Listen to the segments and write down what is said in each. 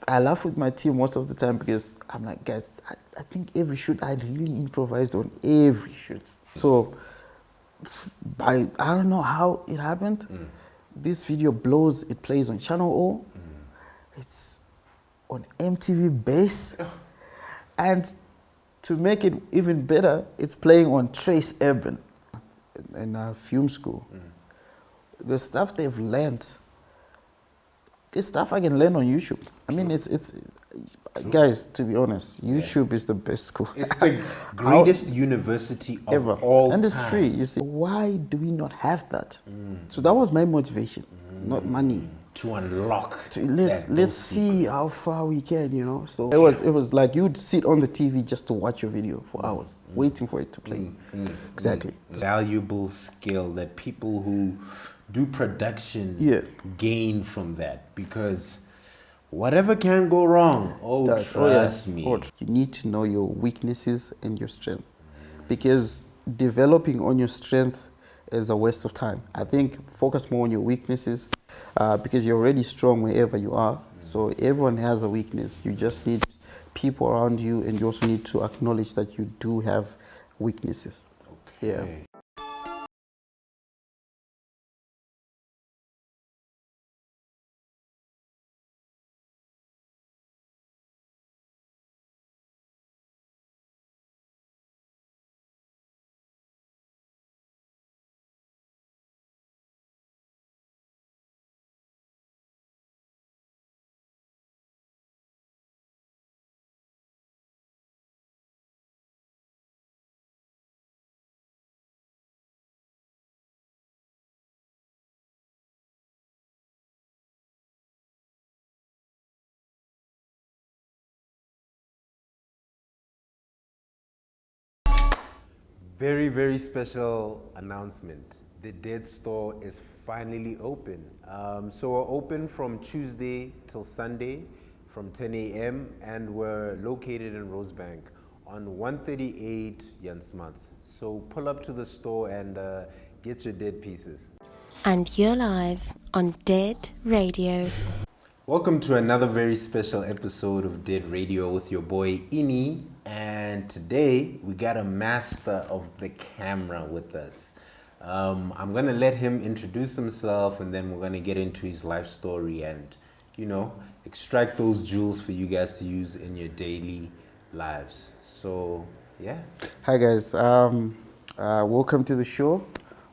I laugh with my team most of the time because I'm like, guys, I think every shoot I really improvised on every shoot. So I don't know how it happened. This video blows. It plays on Channel O. It's on MTV Base, and to make it even better, it's playing on Trace Urban in a film school. The stuff they've learned, this stuff I can learn on YouTube. I mean, it's guys, to be honest, YouTube is the best school. It's the greatest university of Ever. all and time. it's free. You see, why do we not have that? So that was my motivation, not money. To unlock. Let's see how far we can, you know. So it was like you'd sit on the TV just to watch your video for hours, waiting for it to play. Exactly. Valuable skill that people who do production gain from that, because whatever can go wrong, trust me. You need to know your weaknesses and your strength, because developing on your strength is a waste of time. I think focus more on your weaknesses, because you're already strong wherever you are. So everyone has a weakness. You just need people around you, and you also need to acknowledge that you do have weaknesses. Okay. Yeah. Very, very special announcement. The WEBSTORE is finally open. So we're open from Tuesday till Sunday from 10 a.m. and we're located in Rosebank on 138 Jansmats. So pull up to the store and get your dead pieces. And you're live on Dead Radio. Welcome to another very special episode of Dead Radio with your boy Ini. And today we got a master of the camera with us. I'm gonna let him introduce himself, and then we're gonna get into his life story and, you know, extract those jewels for you guys to use in your daily lives. So yeah. Hi guys, welcome to the show.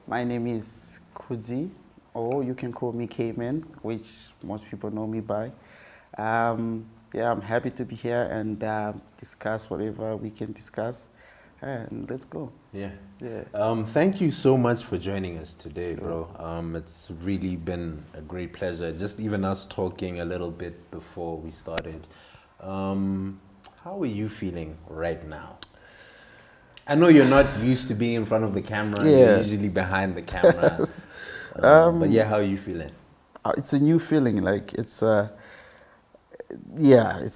My name is Kudzi, or you can call me Kmane, which most people know me by. Yeah, I'm happy to be here and discuss whatever we can discuss, and let's go. Yeah. Yeah. Thank you so much for joining us today, bro. It's really been a great pleasure. Just even us talking a little bit before we started. How are you feeling right now? I know you're not used to being in front of the camera. Yeah. You're usually behind the camera. But yeah, how are you feeling? It's a new feeling. Like it's a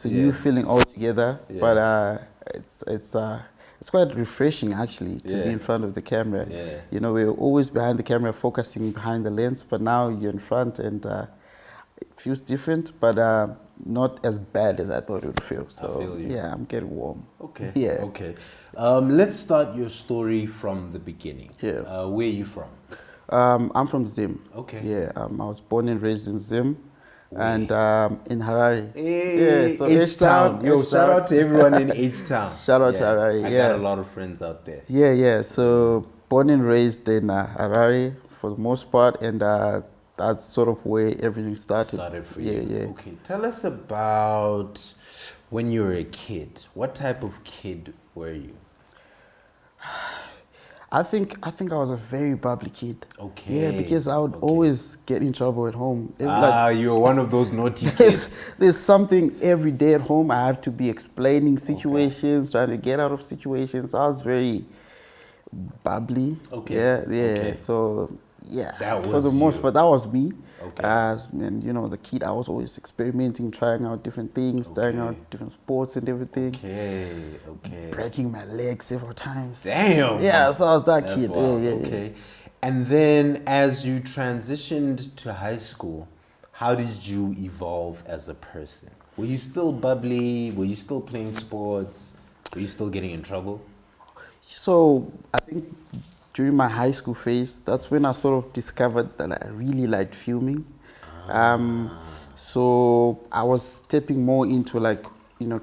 new feeling altogether. Yeah. But it's quite refreshing actually to be in front of the camera. Yeah. You know, we're always behind the camera, focusing behind the lens, but now you're in front, and it feels different, but not as bad as I thought it would feel. So I feel you. yeah, I'm getting warm. Okay. Yeah. Okay. Let's start your story from the beginning. Yeah. Where are you from? I'm from Zim. Okay. Yeah. I was born and raised in Zim, and in Harare. Hey, yeah. So H-Town. Yo, shout out to everyone in H-Town. Shout out to Harare. I Yeah. got a lot of friends out there. Yeah. So born and raised in Harare for the most part, and that's sort of where everything started. For you. Yeah. Okay. Tell us about when you were a kid. What type of kid were you? I think I was a very bubbly kid. Okay. Yeah, because I would always get in trouble at home. You were one of those naughty kids. There's something every day at home. I have to be explaining situations, trying to get out of situations. I was very bubbly. Okay. Yeah. Okay. So yeah, That for the was most you. part, that was me. Okay. And you know, the kid, I was always experimenting, trying out different things, trying out different sports and everything. Okay. Breaking my leg several times. Damn. Yeah, so I was that That's kid. wild. Yeah. Okay. And then as you transitioned to high school, how did you evolve as a person? Were you still bubbly? Were you still playing sports? Were you still getting in trouble? So I think during my high school phase, that's when I sort of discovered that I really liked filming. So I was stepping more into like,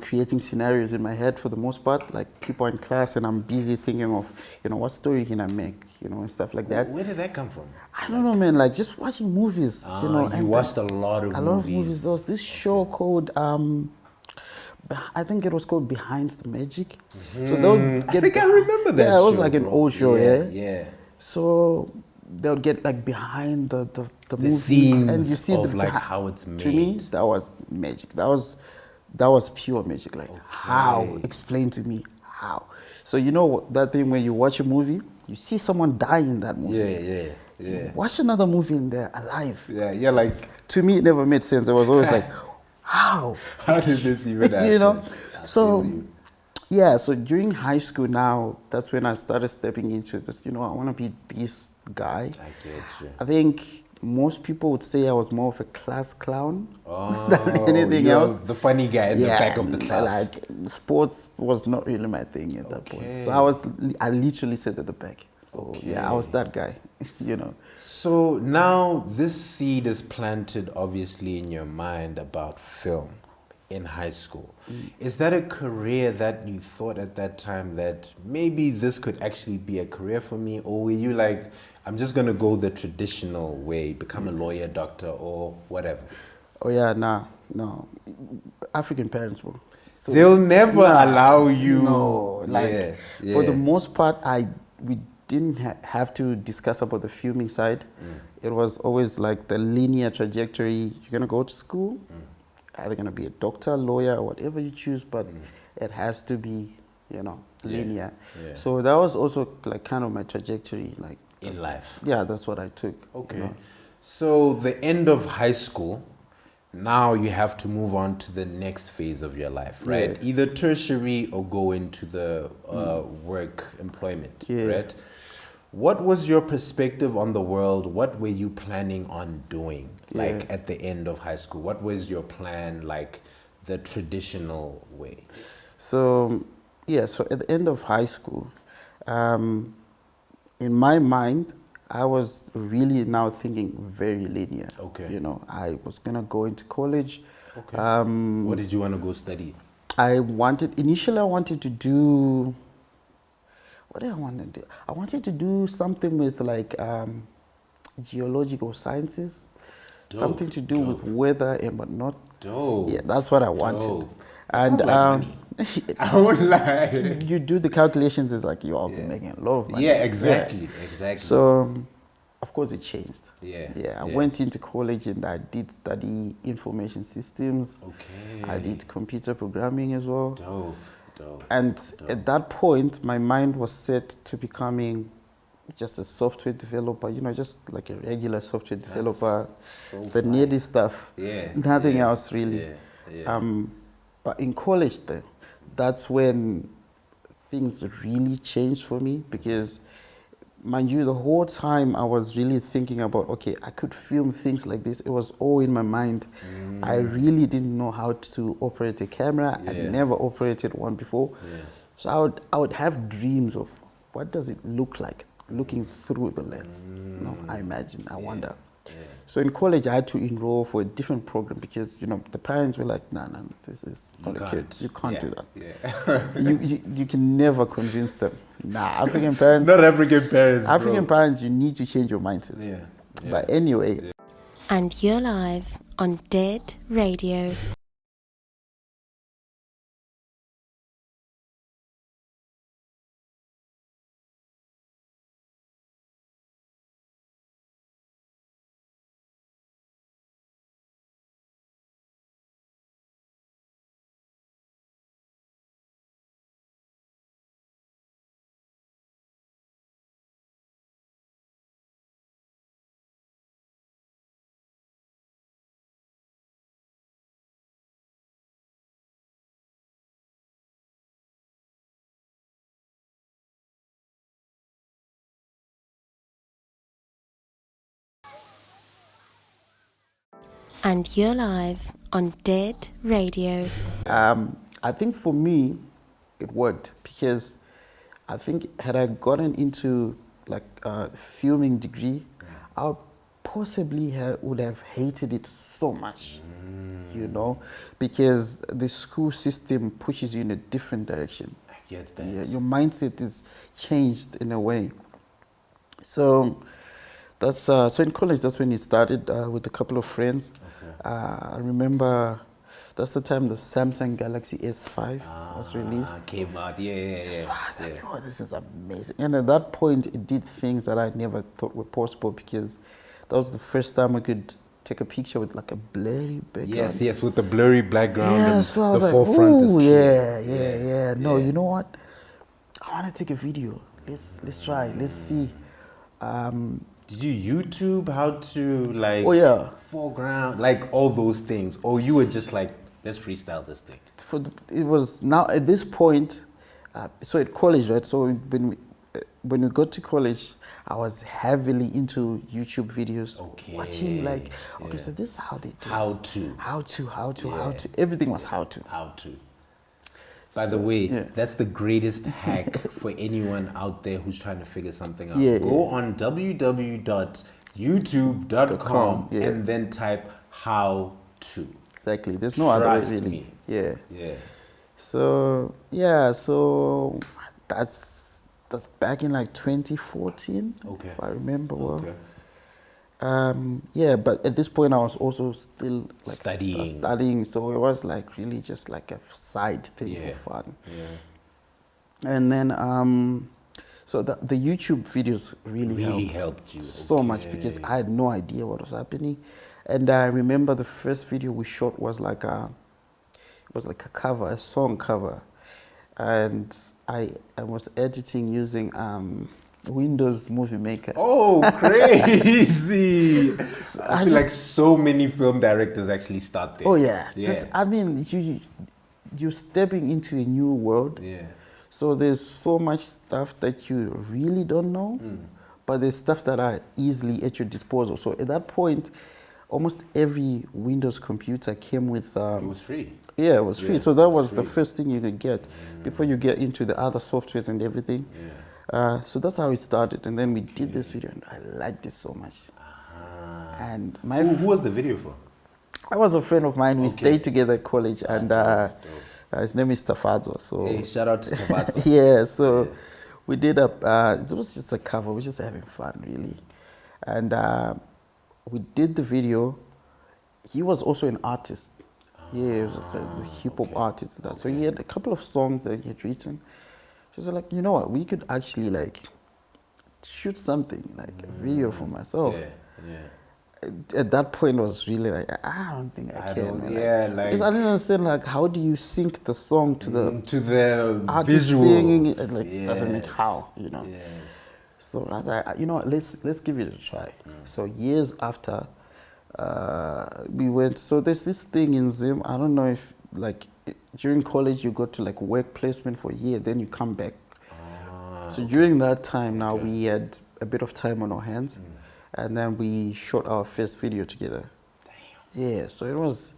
creating scenarios in my head for the most part. Like people in class, and I'm busy thinking of, what story can I make, and stuff like that. Where did that come from? I don't know, man. Like just watching movies, You and watched a lot of a lot of movies. movies. There was this show called I think it was called Behind the Magic. So they'll I think I remember that. Yeah, it was show, like an bro. old show, yeah. Yeah. So they'll get like behind the movies, scenes and you see of the like how it's To me, made. that was magic. That was pure magic. Like how? Explain to me how. So that thing when you watch a movie, you see someone die in that movie. Yeah. You watch another movie and they're alive. Yeah, like To me, it never made sense. It was always like, how? how did this even happen? I So, feel you. yeah, so during high school now, that's when I started stepping into this, I want to be this guy. I get you. I think most people would say I was more of a class clown Oh, than anything you're else. the funny guy in the back of the class. Like sports was not really my thing at that point. So I literally sat at the back. So yeah, I was that guy, So now this seed is planted obviously in your mind about film in high school. Is that a career that you thought at that time that maybe this could actually be a career for me? Or were you like, I'm just going to go the traditional way, become a lawyer, doctor, or whatever? Oh yeah, no. African parents, bro. So They'll never allow you. No, like Yeah. for the most part, we didn't have to discuss about the filming side. It was always like the linear trajectory. You're gonna go to school, either gonna be a doctor, lawyer, or whatever you choose, but it has to be, linear. Yeah. So that was also like kind of my trajectory, like In life. Yeah, that's what I took. Okay. So the end of high school, now you have to move on to the next phase of your life, right? Yeah. Either tertiary or go into the work employment, Yeah. right? What was your perspective on the world? What were you planning on doing, like at the end of high school? What was your plan, like the traditional way? So so at the end of high school, in my mind, I was really now thinking very linear. Okay. I was gonna go into college. Okay. What did you want to go study? Initially I wanted to do, what did I want to do? I wanted to do something with like geological sciences, something to do with weather and whatnot. Dope. Yeah, that's what I wanted. Dope. And Sounds like money. I won't lie. you do the calculations, it's like you're making a lot of money. Yeah, exactly. So, of course, it changed. Yeah. I went into college and I did study information systems. Okay. I did computer programming as well. Dope. And at that point, my mind was set to becoming just a software developer, just like a regular software developer, the nerdy stuff. Yeah. Nothing else really. Yeah. But in college then, that's when things really changed for me because, mind you, the whole time I was really thinking about, okay, I could film things like this. It was all in my mind. I really didn't know how to operate a camera. Yeah. I never operated one before. Yeah. So I would have dreams of what does it look like looking through the lens. I imagine, I wonder. Yeah. So in college, I had to enroll for a different program because, the parents were like, no, this is not a kid. You can't do that. Yeah. You can never convince them. African parents. Not African parents, African parents, you need to change your mindset. Yeah. But anyway. And you're live on Dead Radio. And you're live on Dead Radio. I think for me, it worked because I think had I gotten into like a filming degree, I would possibly would have hated it so much, you know, because the school system pushes you in a different direction. I get that. Yeah, your mindset is changed in a way. So that's so in college. That's when it started with a couple of friends. Okay. I remember that's the time the Samsung Galaxy S5 was released. Came out, yeah. So I was like, oh, this is amazing. And at that point, it did things that I never thought were possible because that was the first time I could take a picture with like a blurry background. Yes, with the blurry background Yeah, and so I was the like, forefront is ooh, clear. yeah. No, you know what? I want to take a video. Let's try. Let's see. Did you YouTube how to like Oh, yeah. foreground, like all those things? Or you were just like, let's freestyle this thing? It was now at this point, so at college, right? So when we got to college, I was heavily into YouTube videos. Okay. Watching like, okay, so this is how they do How this. to. How to. Yeah. Everything was how to. How to. By the way, yeah. that's the greatest hack for anyone out there who's trying to figure something out. Yeah, Go on www.youtube.com yeah. and then type how to. Exactly. There's no other way Trust really. me. Yeah. Yeah. So yeah, so that's back in like 2014. Okay. If I remember well. Okay. Yeah, but at this point I was also still like Studying. so it was like really just like a side thing for fun. Yeah. And then so the YouTube videos really helped you so much because I had no idea what was happening. And I remember the first video we shot was like a cover, a song cover, and I was editing using Windows Movie Maker. Oh, crazy! I feel like so many film directors actually start there. Oh yeah, yeah. I mean, you're stepping into a new world. Yeah. So there's so much stuff that you really don't know, but there's stuff that are easily at your disposal. So at that point, almost every Windows computer came with. It was free. Yeah, it was free. So that was the free. first thing you could get before you get into the other softwares and everything. Yeah. So that's how it started. And then we did this video and I liked it so much. And who was the video for? I was a friend of mine. We stayed together at college and his name is Tafazo. So hey, shout out to Tafazo. yeah, so we did it was just a cover. We were just having fun really. And we did the video. He was also an artist. Yeah, he was a hip-hop artist and that. So he had a couple of songs that he had written. So I was like, you know what, we could actually like shoot something, like a video for myself. Yeah. At that point, I was really like, I don't think I can. Like, because I didn't understand like how do you sync the song to the artist visuals. Singing it, like doesn't make how, you know. Yes. So I was like, you know what, let's give it a try. So years after, we went. So there's this thing in Zim. I don't know if like during college you go to like work placement for a year, then you come back. So during that time, now we had a bit of time on our hands. And then we shot our first video together. Damn. Yeah, so it was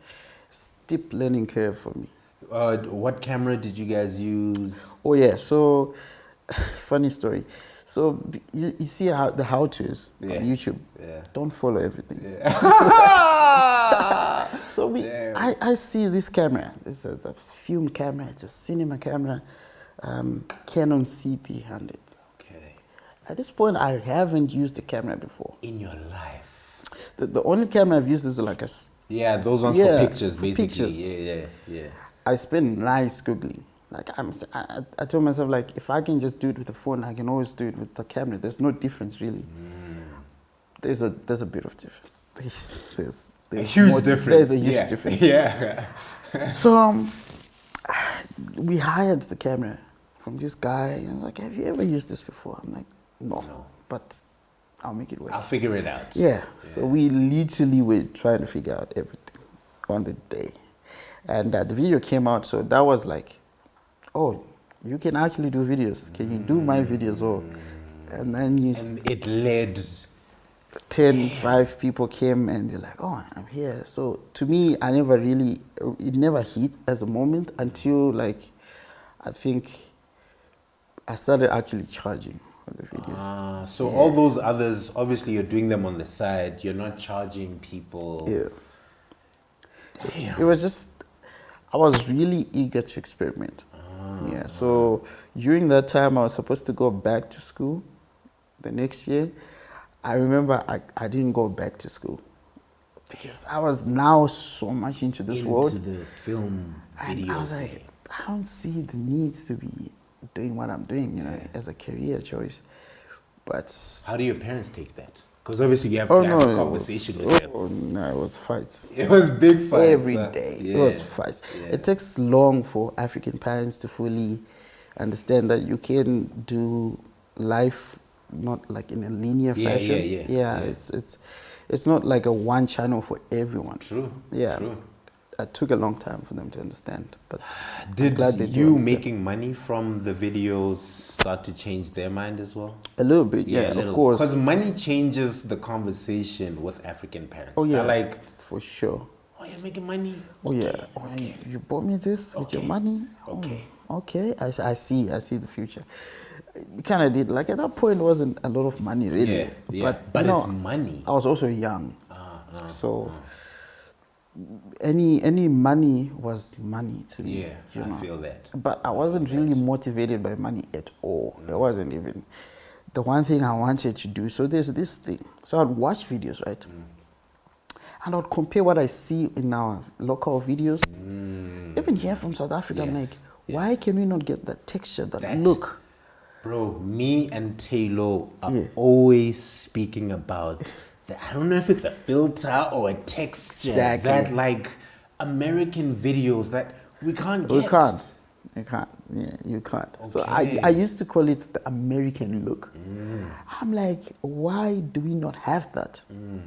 a steep learning curve for me. What camera did you guys use? Oh yeah, so funny story. So you see how the how-tos on YouTube. Yeah. Don't follow everything. Yeah. So I see this camera. This is a film camera. It's a cinema camera, Canon C300. At this point, I haven't used the camera before. In your life? The only camera I've used is like a... Yeah, those ones for pictures, basically. Pictures. Yeah. I spend nights Googling. Like, I told myself, like, if I can just do it with the phone, I can always do it with the camera. There's no difference, really. There's a bit of difference. There's a huge difference. There's a huge difference. Yeah. So, we hired the camera from this guy. And I was like, have you ever used this before? I'm like, no, but I'll make it work. I'll figure it out. Yeah. So we literally were trying to figure out everything on the day. And the video came out, so that was like, oh, you can actually do videos. Can you do my videos? And then And it led 10, 5 people came and they're like, oh, I'm here. So to me, I never really, it never hit as a moment until like, I think I started actually charging for the videos. So all those others, obviously you're doing them on the side. You're not charging people. Yeah. Damn. It was just, I was really eager to experiment. Yeah, so during that time, I was supposed to go back to school the next year. I remember I didn't go back to school because I was now so much into this world. Into the film And video I was like, thing. I don't see the need to be doing what I'm doing, you know, as a career choice. But How do your parents take that? Because obviously you have oh to no, have a it conversation was, with them. oh no, it was fights. It was big fights. Every day. It was fights. Yeah. It takes long for African parents to fully understand that you can do life not like in a linear fashion. Yeah. It's not like a one channel for everyone. True. Yeah. True. It took a long time for them to understand. But I'm Did glad they do you understand. making money from the videos start to change their mind as well? A little bit, yeah, of course. Because money changes the conversation with African parents. Oh yeah, They're like, for sure. oh, you're making money? Oh yeah. Oh, you bought me this with your Okay. money? Okay. Oh, okay. I see the future. We kind of did. Like at that point, it wasn't a lot of money really. But you know, it's money. I was also young. So any money was money to me. Yeah, you know. I feel that. But I wasn't really motivated by money at all. It wasn't even the one thing I wanted to do. So there's this thing. So I'd watch videos, right? And I'd compare what I see in our local videos. Even here from South Africa, I'm like, why can we not get that texture, that look? Bro, me and Taylor are Yeah. always speaking about the, I don't know if it's a filter or a texture. Exactly. That like American videos that we can't get. We can't. You can't. Yeah, you can't. So I used to call it the American look. I'm like, why do we not have that?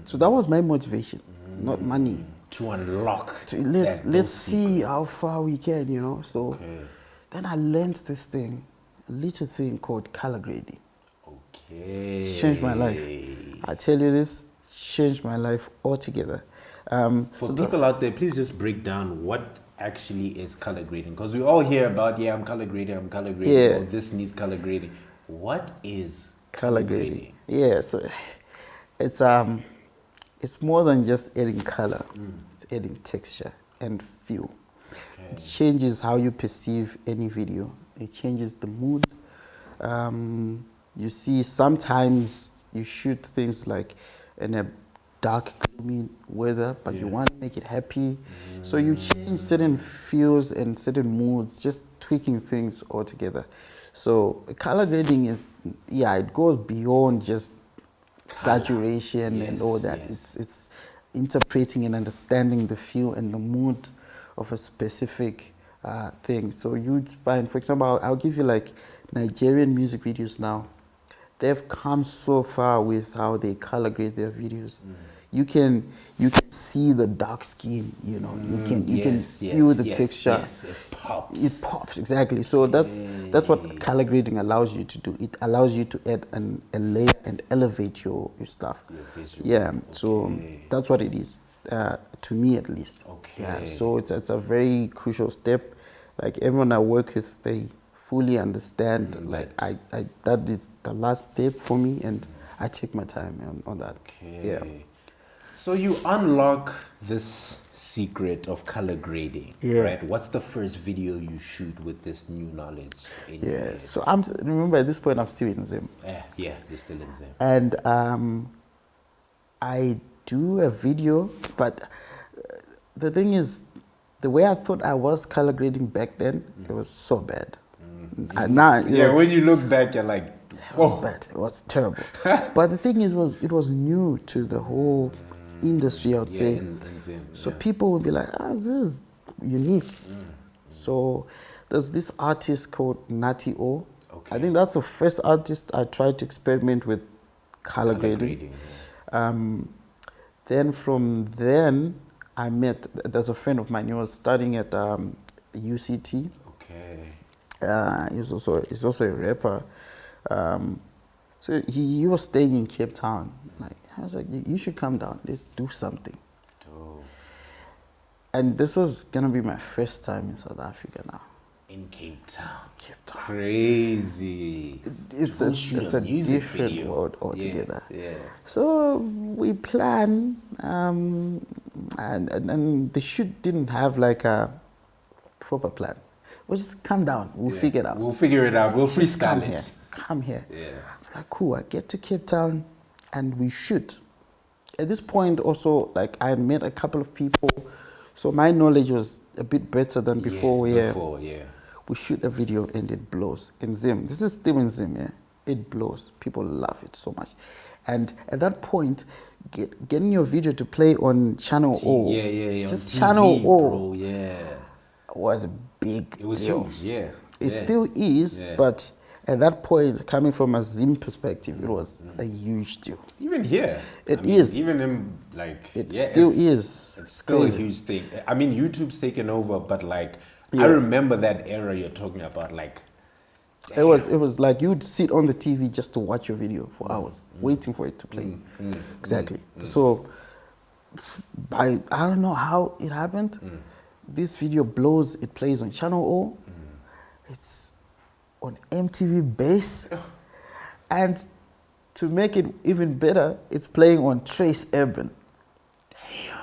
So that was my motivation, not money. To unlock. Let's see how far we can, you know. So then I learned this thing, a little thing called color grading. Okay. Changed my life. I tell you this, changed my life altogether. For people out there, please just break down what actually is color grading, because we all hear about I'm color grading, Yeah. oh, this needs color grading. What is Color grading. Yeah, so it's more than just adding color. It's adding texture and feel. It changes how you perceive any video. It changes the mood. You see, sometimes you shoot things like in a dark, gloomy weather, but you want to make it happy. So you change certain feels and certain moods, just tweaking things altogether. So color grading is, it goes beyond just saturation and all that. It's interpreting and understanding the feel and the mood of a specific thing. So you'd find, for example, I'll give you like Nigerian music videos now. They've come so far with how they color grade their videos. You can see the dark skin, you know. You can feel the texture. Yes, it pops. It pops, exactly. So that's what color grading allows you to do. It allows you to add a layer and elevate your stuff. So that's what it is, to me at least. Yeah, so it's a very crucial step. Like everyone I work with, they fully understand. That is the last step for me, and I take my time on that. Yeah. So you unlock this secret of color grading, right? What's the first video you shoot with this new knowledge in your head? So remember at this point I'm still in Zim. You're still in Zim. And I do a video, but the thing is, the way I thought I was color grading back then, it was so bad. When you look back, you're like, whoa. It was bad. It was terrible. But the thing is, it was new to the whole industry, I would say. So people would be like, this is unique. So there's this artist called Natty O. I think that's the first artist I tried to experiment with color grading. Then from then, there's a friend of mine, he was studying at UCT. He's also a rapper. So he was staying in Cape Town. Like, I was like, you should come down. Let's do something. Dope. And this was gonna be my first time in South Africa now. In Cape Town. Cape Town. Crazy. It's It's a music different video. world altogether. Yeah. So we plan, and the shoot didn't have like a proper plan. We'll just come down. We'll figure it out. We'll figure it out. We'll Just freestyle come here. it. Come here. Yeah. Like, cool. I get to Cape Town, and we shoot. At this point, also, like, I met a couple of people, so my knowledge was a bit better than before. Yes, before, yeah. We shoot a video and it blows in Zim. This is still in Zim, yeah. It blows. People love it so much. And at that point, getting your video to play on Channel O, just on Channel TV, O, bro, yeah. was a big It was deal. huge, yeah. It yeah. still is, Yeah. but at that point, coming from a Zim perspective, it was a huge deal. Even here. It is. Even in, like, It still is. It's still Crazy. a huge thing. I mean, YouTube's taken over, but, like, Yeah. I remember that era you're talking about, like, It was like you'd sit on the TV just to watch your video for hours, waiting for it to play. Exactly. So, I don't know how it happened. This video blows. It plays on Channel O. It's on MTV Base, and to make it even better, it's playing on Trace Urban. Damn.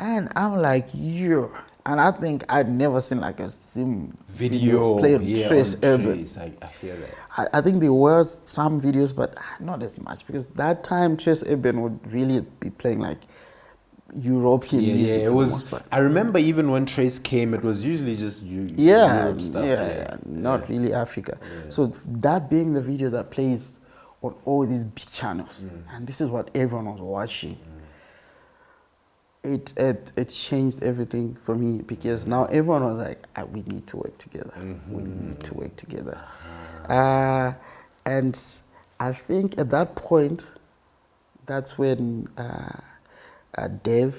And I'm like, yeah. And I think I'd never seen like a Zim video play on Trace on Urban. Trace. I hear that. I think there was some videos, but not as much, because that time Trace Urban would really be playing like European music. Yeah, for it the was. most part. I remember even when Trace came, it was usually just Europe stuff. Not really Africa. So that being the video that plays on all these big channels, and this is what everyone was watching. It changed everything for me, because now everyone was like, we need to work together. We need to work together. And I think at that point, that's when Dev.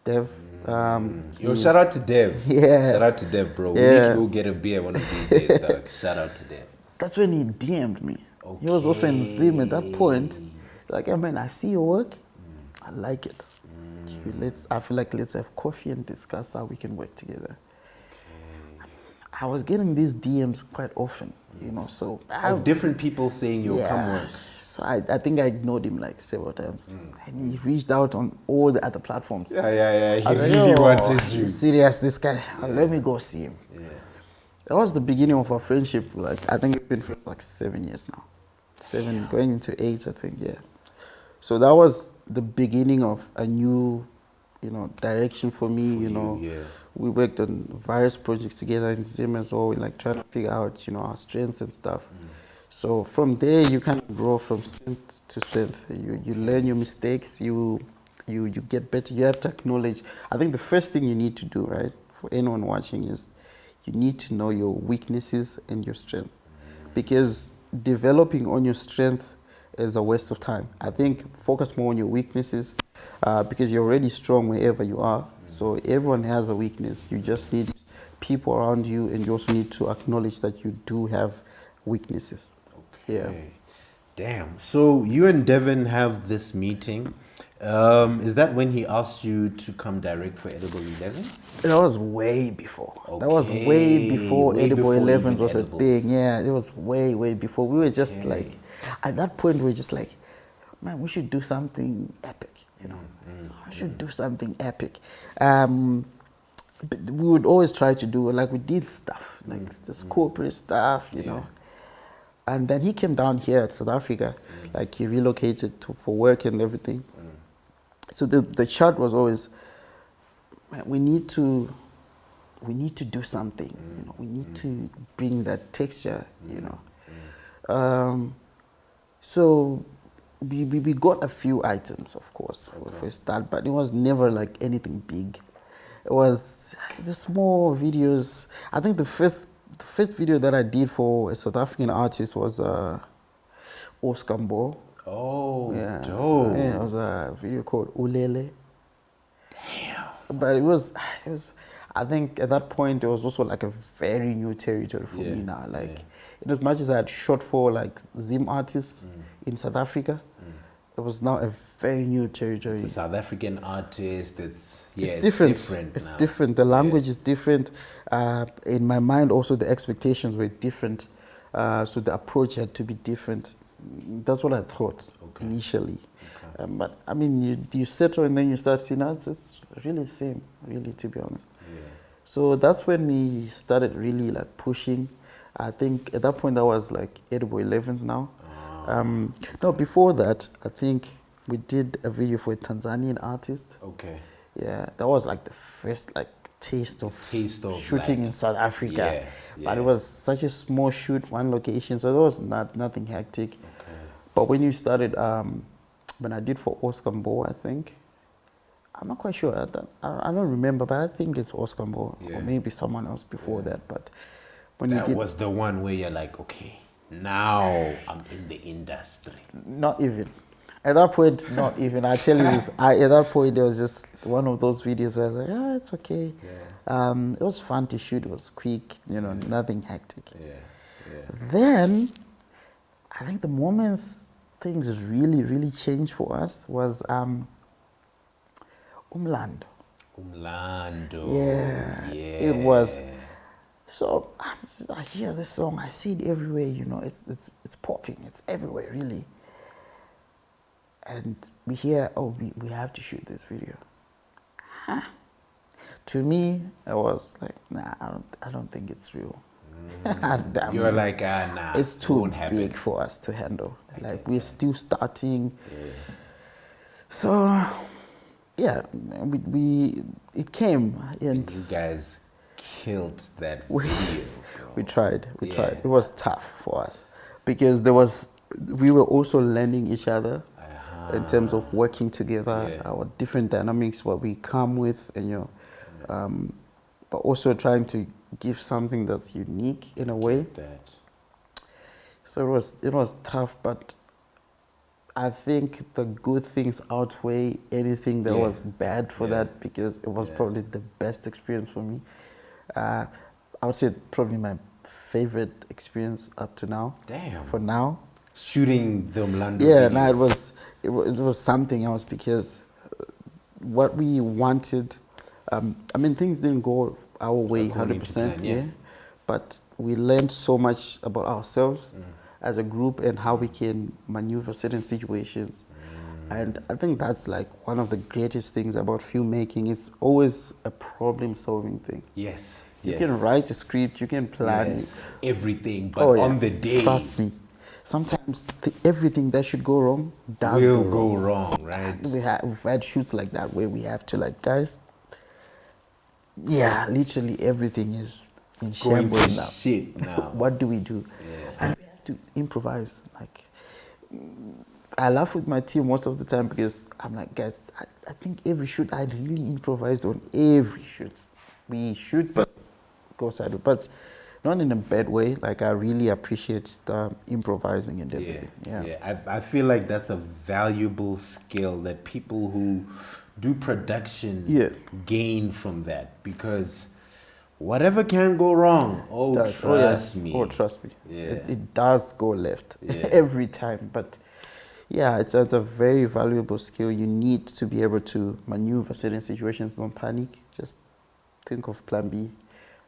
Yo, shout out to Dev. Yeah. Shout out to Dev, bro. We Yeah. need to go get a beer one of these days, dog. Shout out to Dev. That's when he DM'd me. He was also in Zim at that point. Like, I mean, I see your work. I like it. I feel like let's have coffee and discuss how we can work together. I was getting these DMs quite often, so Of different people saying, yo, come work. So I think I ignored him like several times. And he reached out on all the other platforms. Yeah. He I was like, really "Yo, wanted you. Serious, this guy. Let me go see him." Yeah. That was the beginning of our friendship. Like, I think we've been friends for like 7 years now. 7, going into 8, I think, yeah. So that was the beginning of a new, direction for me, Yeah. We worked on various projects together in Zim as well, like trying to figure out, our strengths and stuff. So from there, you kind of grow from strength to strength. You learn your mistakes, you get better, you have to acknowledge. I think the first thing you need to do, right, for anyone watching is you need to know your weaknesses and your strength. Because developing on your strength is a waste of time. I think focus more on your weaknesses, because you're already strong wherever you are. So everyone has a weakness. You just need people around you, and you also need to acknowledge that you do have weaknesses. Okay. Yeah. Damn. So you and Devin have this meeting. Is that when he asked you to come direct for Edible 11s? That was way before. That was way Okay, before way Edible before 11s even was a edibles. thing. Yeah, it was way before. We were just like, at that point, we were just like, man, we should do something epic, We should do something epic. But we would always try to do, like, we did stuff, like just corporate stuff, you know. And then he came down here at South Africa, like he relocated for work and everything. So the chat was always, man, we need to do something, we need to bring that texture, So we got a few items, of course, for a start, but it was never like anything big. It was the small videos. I think the first video that I did for a South African artist was Oscar Mbo. Oh, Yeah. dope. Yeah, it was a video called Ulele. Damn. But it was, I think at that point, it was also like a very new territory for me now. Like, in as much as I had shot for like Zim artists in South Africa, it was now a very new territory. It's a South African artist. It's different. It's now. different. The language is different. In my mind, also the expectations were different. So the approach had to be different. That's what I thought initially. But I mean, you settle and then you start seeing, it's really the same, really, to be honest. Yeah. So that's when we started really like pushing. I think at that point that was like 8th or 11th now. No, before that, I think we did a video for a Tanzanian artist. Okay. Yeah, that was like the first like taste of shooting like, in South Africa. Yeah, But it was such a small shoot, one location, so it was nothing hectic. Okay. But when you started, when I did for Oscar Mbo, I think, I'm not quite sure. I don't remember, but I think it's Oscar Mbo or maybe someone else before that. But when that you did, was the one where you're like, okay, now I'm in the industry. not even. At that point, not even. I tell you this. At that point, there was just one of those videos where I was like, it's okay. Yeah. It was fun to shoot. It was quick, nothing hectic. Yeah. Then, I think the moments things really, really changed for us was Umlando. Yeah. It was. So I hear this song. I see it everywhere. It's popping. It's everywhere, really. And we hear, we have to shoot this video. Huh? To me, I was like, nah, I don't think it's real. You were like, nah, it's too big happen. for us to handle. Like we're still starting. Yeah. So, yeah, it came, and you guys killed that video. we tried. It was tough for us because we were also learning each other. In terms of working together, our different dynamics, what we come with, and but also trying to give something that's unique in a way. So it was tough, but I think the good things outweigh anything that was bad for that, because it was probably the best experience for me. I would say probably my favorite experience up to now. Damn. For now. Shooting the Umlando video. No, it was something else, because what we wanted, I mean, things didn't go our way 100%, but we learned so much about ourselves as a group and how we can maneuver certain situations. And I think that's like one of the greatest things about filmmaking. It's always a problem-solving thing. Yes. You can write a script, you can plan everything, but on the day, trust me, sometimes everything that should go wrong will go wrong, right? We've had shoots like that where we have to guys, literally everything is in shambles now. Shit now. What do we do? And we have to improvise. I laugh with my team most of the time because I'm like, guys, I think every shoot I really improvised on every shoot. We shoot, but go sideways, but not in a bad way. Like, I really appreciate the improvising and everything. I feel like that's a valuable skill that people who do production gain from that, because whatever can go wrong, trust me. It does go left every time. But it's a very valuable skill. You need to be able to maneuver certain situations. Don't panic, just think of plan B,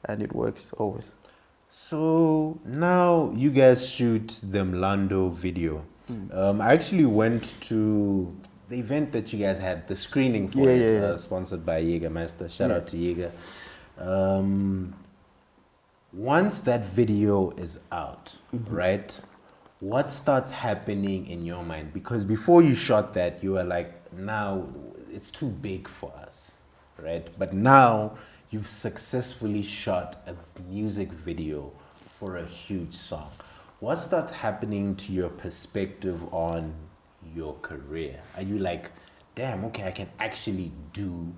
and it works always. So now you guys shoot the Umlando video. I actually went to the event that you guys had, the screening for it, sponsored by Jägermeister. Shout out to Jäger. Once that video is out, right, what starts happening in your mind? Because before you shot that, you were like, now it's too big for us, right? But now you've successfully shot a music video for a huge song. What starts happening to your perspective on your career? Are you like, damn, okay, I can actually do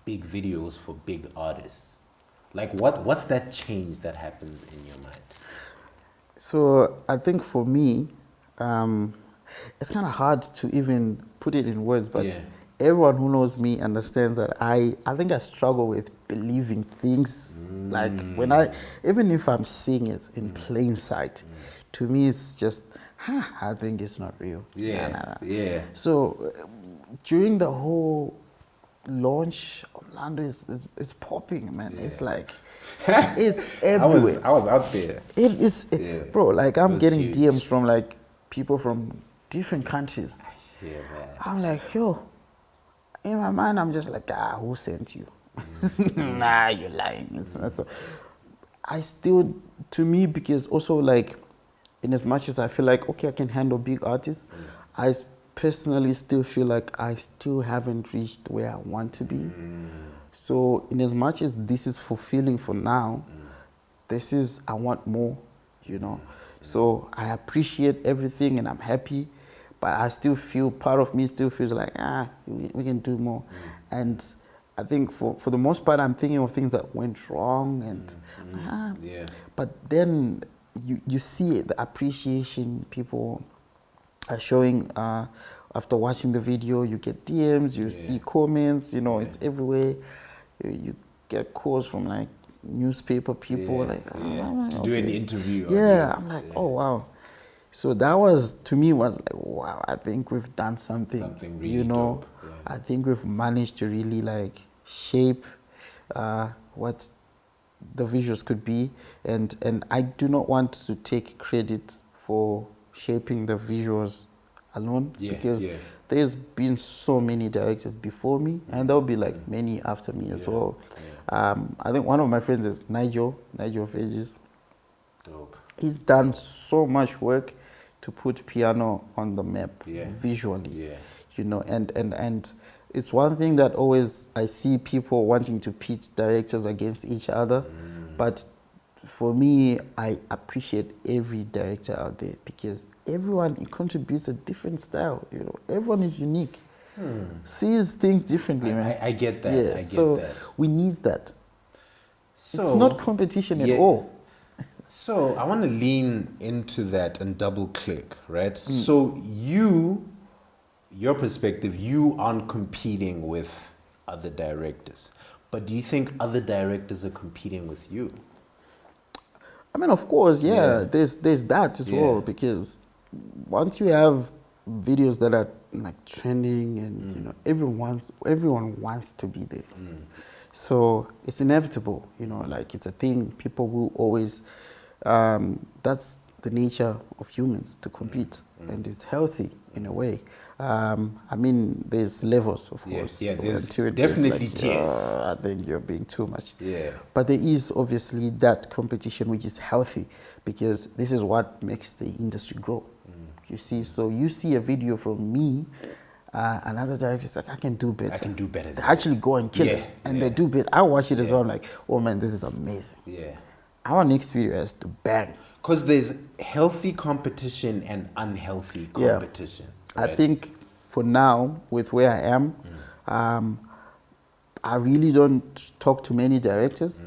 big videos for big artists? Like, what's that change that happens in your mind? So I think for me, it's kind of hard to even put it in words, but everyone who knows me understands that I think I struggle with believing things. Like, even if I'm seeing it in plain sight, to me it's just I think it's not real. Yeah, Nah. yeah. So during the whole launch, Umlando is popping, man. It's Yeah. like it's everywhere. I was out there. It is, Yeah. bro. Like It I'm was getting huge. DMs from like people from different countries. Yeah, man. I'm like, yo. In my mind, I'm just like, who sent you? Nah, you're lying. So I still, to me, because also like, in as much as I feel like, okay, I can handle big artists, I personally still feel like I still haven't reached where I want to be. So in as much as this is fulfilling for now, this is, I want more, you know. So I appreciate everything and I'm happy, but I still feel, part of me still feels like, we can do more. And I think for the most part, I'm thinking of things that went wrong and, Yeah. but then you see the appreciation people are showing after watching the video. You get DMs, you see comments, you know, it's everywhere. You get calls from like newspaper people, Yeah, like, yeah. To do an interview. yeah, I'm like, oh wow. So that was, to me, was like, wow, I think we've done something. Something really you know, dope, yeah. I think we've managed to really like shape what the visuals could be, and I do not want to take credit for shaping the visuals alone, Yeah, because yeah. there's been so many directors before me, and there'll be like many after me as well. I think one of my friends is Nigel Vegas. Dope. He's done so much work to put piano on the map visually. Yeah. You know, and it's one thing that always I see people wanting to pit directors against each other, but for me, I appreciate every director out there because everyone contributes a different style. You know, everyone is unique, sees things differently, man. I get that. Yeah, I get so that. we need that. So, It's not competition at yeah. all. So I want to lean into that and double click, right? So your perspective, you aren't competing with other directors, but do you think other directors are competing with you? I mean, of course, Yeah. there's that as Yeah. well, because once you have videos that are like trending and you know everyone wants to be there, so it's inevitable. You know, like it's a thing. People will always. That's the nature of humans to compete, and it's healthy in a way. I mean, there's levels, of Yeah, course. yeah, there's Until it definitely gets tiers. I think you're being too much. Yeah. But there is obviously that competition which is healthy, because this is what makes the industry grow. You see, so you see a video from me, another director is like, I can do better. I can do better They than actually this. go and kill Yeah, it, and yeah. they do better. I watch it as Yeah. well. I'm like, oh man, this is amazing. Yeah. Our next video has to bang. Because there's healthy competition and unhealthy competition. I Right? think for now, with where I am, I really don't talk to many directors.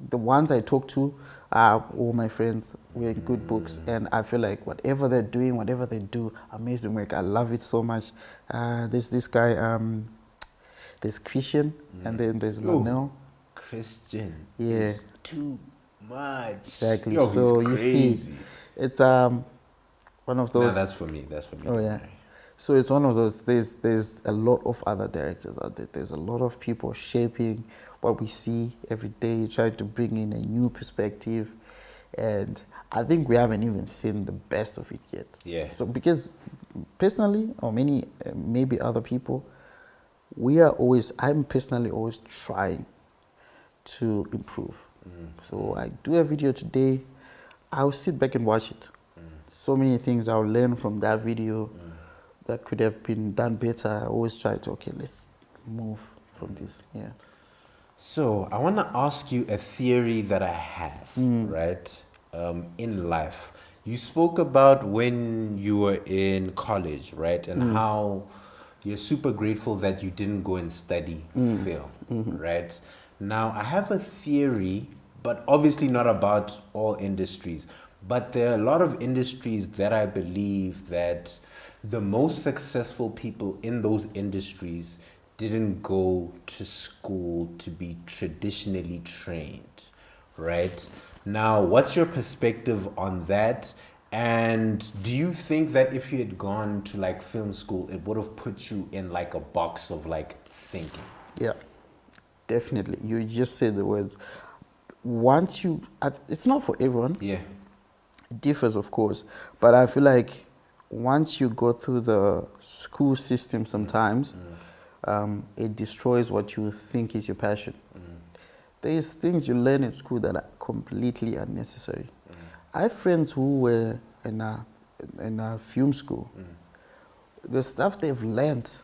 The ones I talk to are all my friends. We're in good books, and I feel like whatever they're doing, whatever they do, amazing work. I love it so much. There's this guy, there's Christian, and then there's Lanel. Christian Yeah. is too much. Exactly. Yo, So he's you crazy. see, it's one of those. Nah, that's for me. That's for me. Oh don't yeah. worry. So it's one of those. There's a lot of other directors out there. There's a lot of people shaping what we see every day, trying to bring in a new perspective, and I think we haven't even seen the best of it yet. Yeah. So because personally, or many maybe other people, we are always. I'm personally always trying to improve. So I do a video today, I'll sit back and watch it. So many things I'll learn from that video that could have been done better. I always try to, okay, let's move from this. Yeah. So I want to ask you a theory that I have, right? In life, you spoke about when you were in college, right, and how you're super grateful that you didn't go and study film, right? Now I have a theory, but obviously not about all industries. But there are a lot of industries that I believe that the most successful people in those industries didn't go to school to be traditionally trained, right? Now, what's your perspective on that? And do you think that if you had gone to like film school, it would have put you in like a box of like thinking? Yeah, definitely. You just said the words. Once you, it's not for everyone. Yeah. It differs, of course, but I feel like once you go through the school system, sometimes it destroys what you think is your passion. There's things you learn in school that are completely unnecessary. I have friends who were in a film school. The stuff they've learned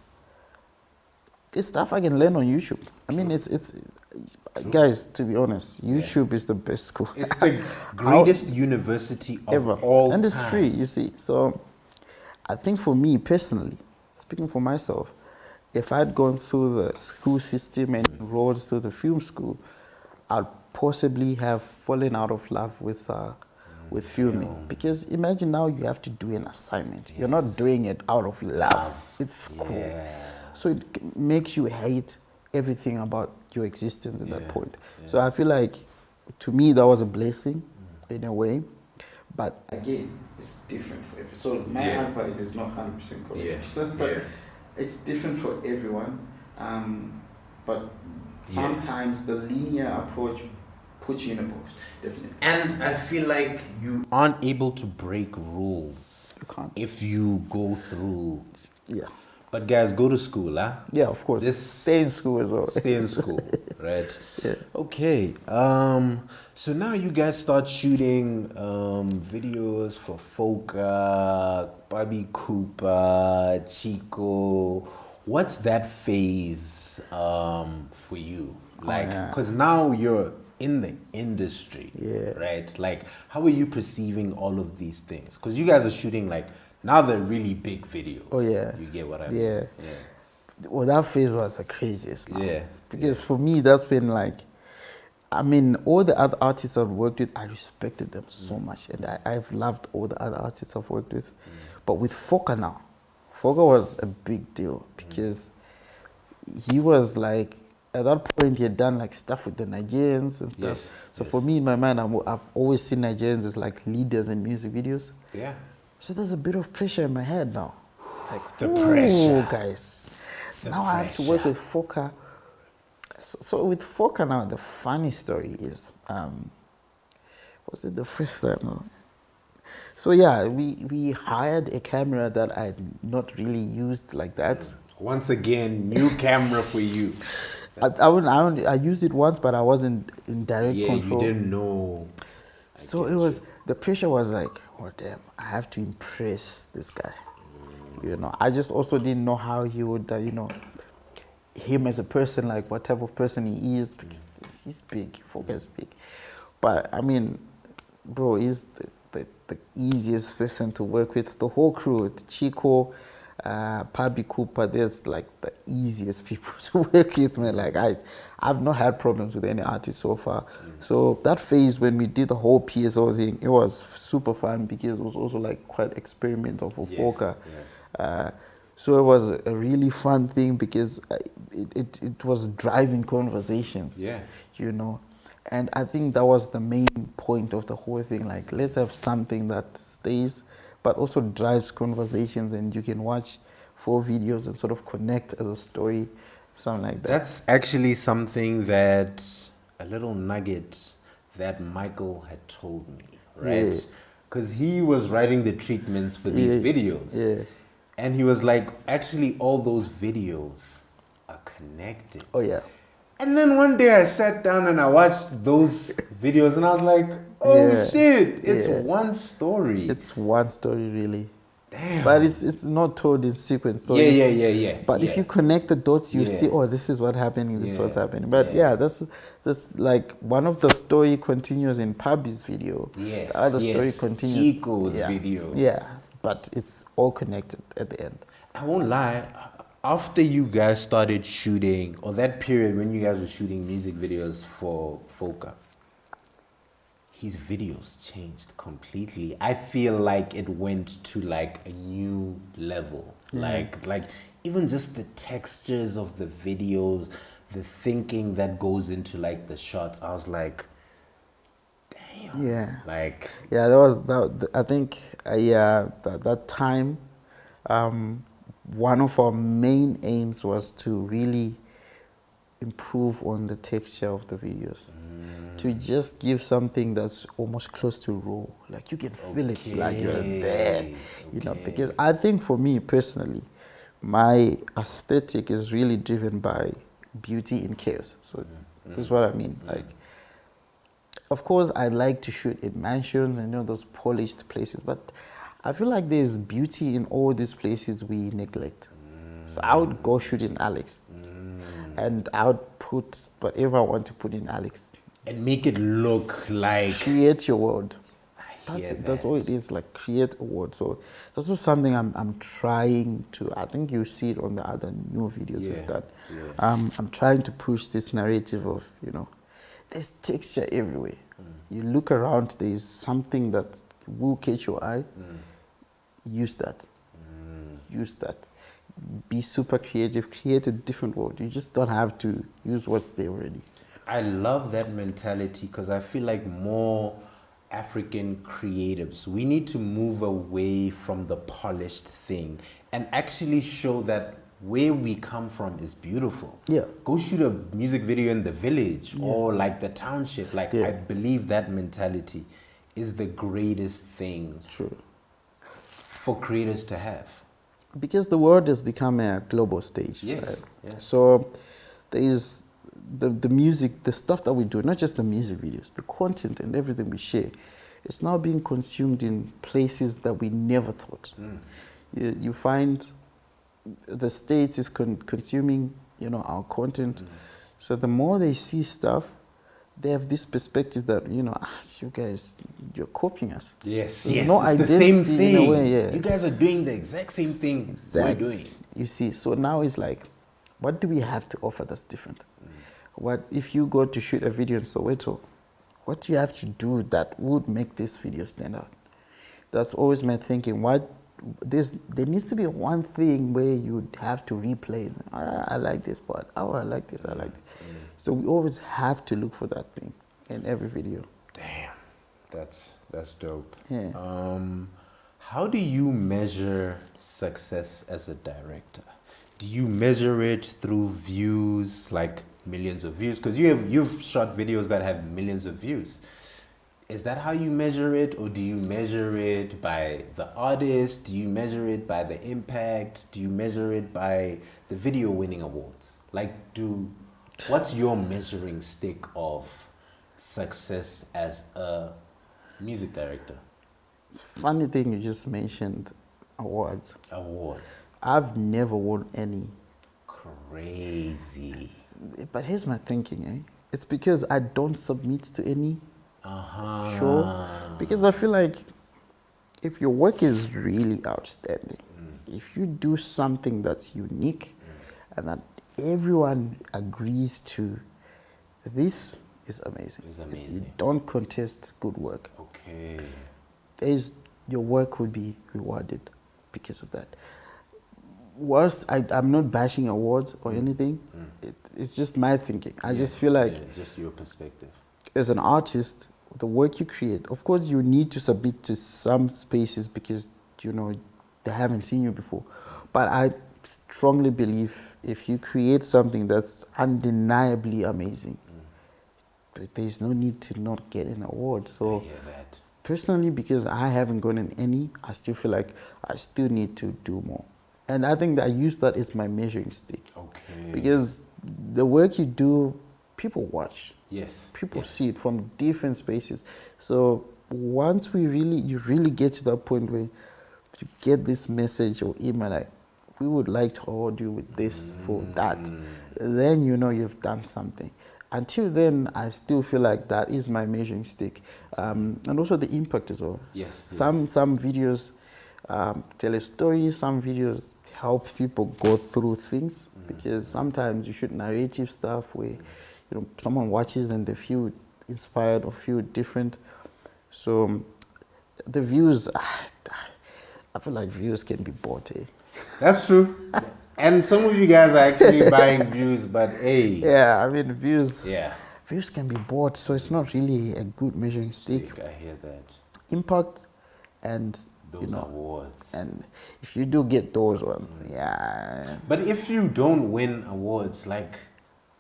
is stuff I can learn on YouTube. I mean, it's guys, to be honest, YouTube is the best school. It's the greatest university of ever. all and time. it's free, you see. So I think for me personally, speaking for myself, if I'd gone through the school system and enrolled through the film school, I'd possibly have fallen out of love with filming. Because imagine now you have to do an assignment. You're not doing it out of love. It's cool. So it makes you hate everything about your existence at that point. So I feel like, to me, that was a blessing in a way. But again, it's different for everyone. So my advice is not 100% correct. But it's different for everyone. But sometimes the linear approach puts you in a box, definitely. And I feel like you aren't able to break rules You can't. if you go through. Yeah. But guys, go to school, huh? Yeah, of course. Stay in school as well. Stay in school, right? Yeah. Okay. So now you guys start shooting videos for Foca, Bobby Cooper, Chico. What's that phase for you? Like, because now you're in the industry, right? Like, how are you perceiving all of these things? Because you guys are shooting like, now they're really big videos. Oh yeah. You get what I mean? Yeah. Well, that phase was the craziest. Now. Yeah. Because for me, that's been like, I mean, all the other artists I've worked with, I respected them so much. And I've loved all the other artists I've worked with. But with Foca now, Foca was a big deal because he was like, at that point, he had done like stuff with the Nigerians and stuff. So for me, in my mind, I've always seen Nigerians as like leaders in music videos. Yeah. So there's a bit of pressure in my head now. Like, the pressure. Guys. Now I have to work with Foca. So with Foca now, the funny story is, was it the first time? So yeah, we hired a camera that I had not really used like that. Once again, new camera for you. I used it once, but I wasn't in direct control. You didn't know. So it was, the pressure was like, oh damn, I have to impress this guy. You know, I just also didn't know how he would, you know, him as a person, like what type of person he is, because he's big, Foca's big. But I mean, bro, he's the easiest person to work with. The whole crew, Chico, Pabi Cooper, there's like the easiest people to work with, man. Like I've not had problems with any artist so far. So that phase when we did the whole PSO thing, it was super fun because it was also like quite experimental for Foca. So it was a really fun thing because it was driving conversations. You know. And I think that was the main point of the whole thing. Like, let's have something that stays, but also drives conversations, and you can watch 4 videos and sort of connect as a story, something like that. That's actually something that, a little nugget that Michael had told me, right? Because he was writing the treatments for these videos. And he was like, actually, all those videos are connected. Oh, yeah. And then one day I sat down and I watched those videos and I was like, oh shit, it's one story. It's one story, really. Damn. But it's not told in sequence. So But if you connect the dots, you see, oh, this is what's happening, this is what's happening. But that's like one of the story continues in Pabi's video. The other story continues. Chico's video. Yeah, but it's all connected at the end. I won't lie. After you guys started shooting, or that period when you guys were shooting music videos for Foca, his videos changed completely. I feel like it went to like a new level. Like even just the textures of the videos, the thinking that goes into like the shots. I was like, damn. Yeah. Like, Yeah, that was that. I think that time, one of our main aims was to really improve on the texture of the videos, to just give something that's almost close to raw, like you can feel it, like you're there, you know. Because I think for me personally, my aesthetic is really driven by beauty in chaos. So this is what I mean, like. Of course, I like to shoot in mansions and those polished places, but I feel like there's beauty in all these places we neglect. So I would go shoot in Alex, and I would put whatever I want to put in Alex. and make it look like. Create your world. I hear That's that. all it is, like create a world. So that's also something I'm trying to. I think you see it on the other new videos we've done. I'm trying to push this narrative of there's texture everywhere. You look around, there's something that will catch your eye. Use that. Use that. Be super creative. Create a different world. You just don't have to use what's there already. I love that mentality because I feel like more African creatives, we need to move away from the polished thing and actually show that where we come from is beautiful. Yeah. Go shoot a music video in the village or like the township. Like, Yeah. I believe that mentality is the greatest thing True. for creators to have. Because the world has become a global stage. Yes, Right? yes. So there is the music, the stuff that we do, not just the music videos, the content and everything we share, it's now being consumed in places that we never thought. You find the States is consuming, our content. So the more they see stuff, they have this perspective that, you guys, you're copying us. Yes, There's yes, no it's the same identity thing. in a way, yeah. You guys are doing the exact same thing we're doing. You see, so now it's like, what do we have to offer that's different? What if you go to shoot a video in Soweto? What do you have to do that would make this video stand out? That's always my thinking. There needs to be one thing where you'd have to replay. I like this part. Oh, I like this. I like this. So we always have to look for that thing in every video. Damn, that's dope. Yeah. How do you measure success as a director? Do you measure it through views, like millions of views? Because you've shot videos that have millions of views. Is that how you measure it, or do you measure it by the artist? Do you measure it by the impact? Do you measure it by the video winning awards? Like, what's your measuring stick of success as a music director? Funny thing, you just mentioned awards. Awards. I've never won any. Crazy. But here's my thinking, It's because I don't submit to any. Sure. Because I feel like if your work is really outstanding, if you do something that's unique and that everyone agrees to, this is amazing. It's amazing. You don't contest good work. Okay. Your work would be rewarded because of that. Whilst I'm not bashing awards or anything, it's just my thinking. I just feel like, just your perspective. as an artist, the work you create, of course you need to submit to some spaces because, they haven't seen you before. But I strongly believe if you create something that's undeniably amazing, there's no need to not get an award. So I hear that. personally, because I haven't gotten any, I still feel like I still need to do more. And I think that I use that as my measuring stick. Okay. Because the work you do, people watch. Yes. People see it from different spaces. So once you really get to that point where you get this message or email like, we would like to award you with this for that, then you've done something. Until then, I still feel like that is my measuring stick. And also the impact as well. Yes. Some videos tell a story, some videos help people go through things, because sometimes you shoot narrative stuff where someone watches and they feel inspired or feel different. So the views, I feel like views can be bought. That's true. And some of you guys are actually buying views, but hey. Yeah, I mean views. Yeah. views can be bought, so it's not really a good measuring stick. I hear that. Impact and Those awards. and if you do get those ones, yeah. But if you don't win awards, like,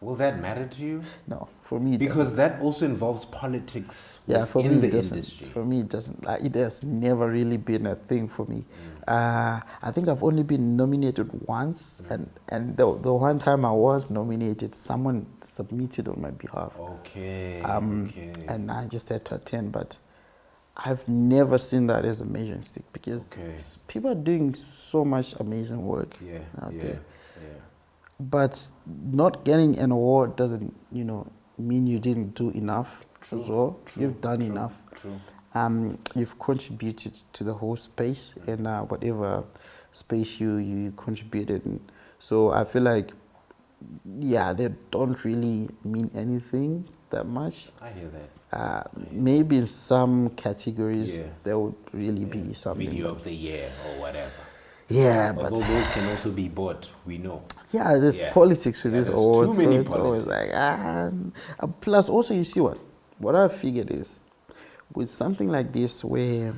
will that matter to you? No, for me, Because that also involves politics for within me, it the doesn't. industry. For me, it doesn't. Like, it has never really been a thing for me. I think I've only been nominated once, and the one time I was nominated, someone submitted on my behalf. Okay. And I just had to attend, but I've never seen that as a measuring stick because people are doing so much amazing work out there. But not getting an award doesn't, mean you didn't do enough as well. You've done enough. You've contributed to the whole space and whatever space you contributed in. So I feel like, they don't really mean anything that much. I hear that. Maybe in some categories there would really be something. Video of the year or whatever. Yeah, although those can also be bought, we know. Yeah, there's politics with these awards. Too many so it's always like, plus also you see what I figured is, with something like this where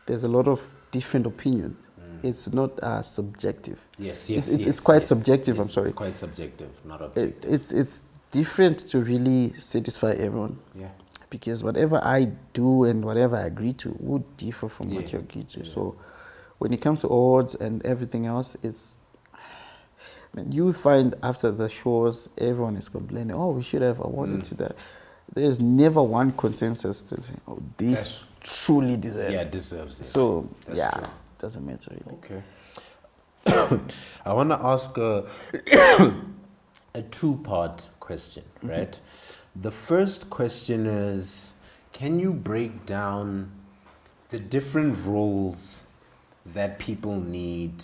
there's a lot of different opinions, it's not subjective. It's quite subjective. I'm sorry. It's quite subjective, not objective. It's different to really satisfy everyone. Yeah. Because whatever I do and whatever I agree to would differ from what you agree to. So when it comes to awards and everything else, you find after the shows, everyone is complaining, oh, we should have awarded to that. There's never one consensus to say, oh, this truly deserves it. Yeah, deserves it. So, That's true. It doesn't matter really. Okay. I want to ask a two-part question, right? The first question is, can you break down the different roles that people need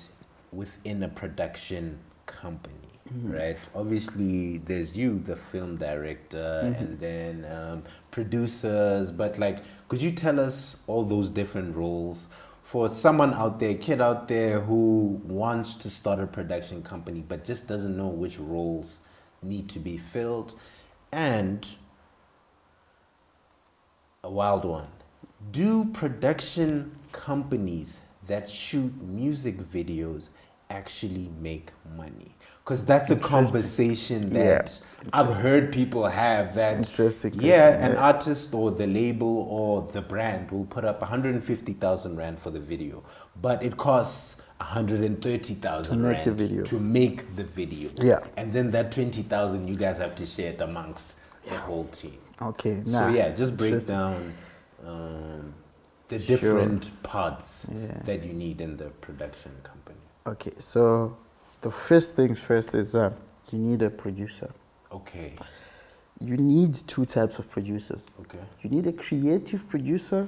within a production company, right? Obviously, there's you, the film director, and then producers, but could you tell us all those different roles for someone out there, kid out there who wants to start a production company but just doesn't know which roles need to be filled? And a wild one, do production companies that shoot music videos actually make money? Because that's a conversation that I've heard people have, that Interesting. an artist or the label or the brand will put up 150,000 rand for the video, but it costs 130,000 rand to make the video. Yeah. And then that 20,000 you guys have to share it amongst the whole team. Okay. So just break down the different parts that you need in the production company. Okay, so the first things first is you need a producer. Okay. You need two types of producers. Okay. You need a creative producer,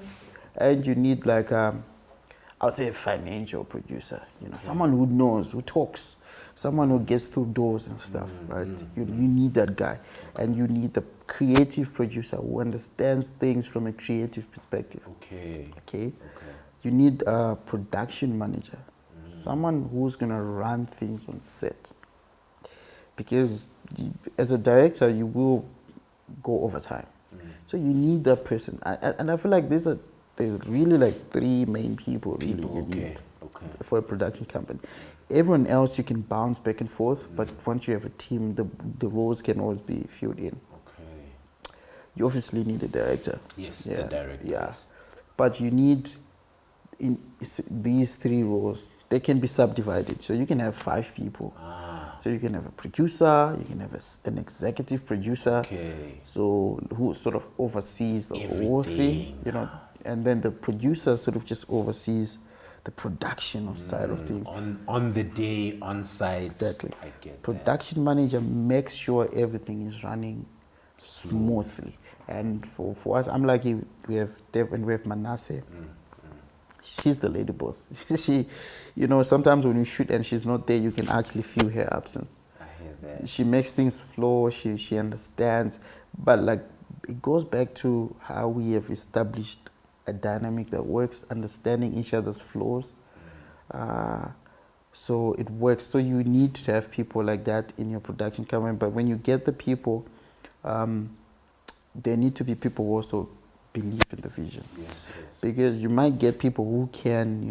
and you need I would say a financial producer. Someone who knows, who talks, someone who gets through doors and stuff, right? You need that guy, and you need the creative producer who understands things from a creative perspective. Okay. You need a production manager, someone who's gonna run things on set. Because as a director, you will go over time, so you need that person. And I feel like there's really three main people you need for a production company. Everyone else you can bounce back and forth, but once you have a team, the roles can always be filled in. You obviously need a director. Yes, the director. Yeah, but you need in these three roles. They can be subdivided, so you can have 5 people. So you can have a producer, you can have an executive producer, so who sort of oversees the whole thing, and then the producer sort of just oversees the production side of things. On the day, on site. Exactly. I get production manager makes sure everything is running smoothly. And for us, I'm lucky we have Dev and we have Manasseh. She's the lady boss. She, sometimes when you shoot and she's not there, you can actually feel her absence. I hear that. She makes things flow. She understands. But it goes back to how we have established a dynamic that works, understanding each other's flaws. So it works. So you need to have people like that in your production company. But when you get the people there need to be people who also believe in the vision. Yes. Because you might get people who can,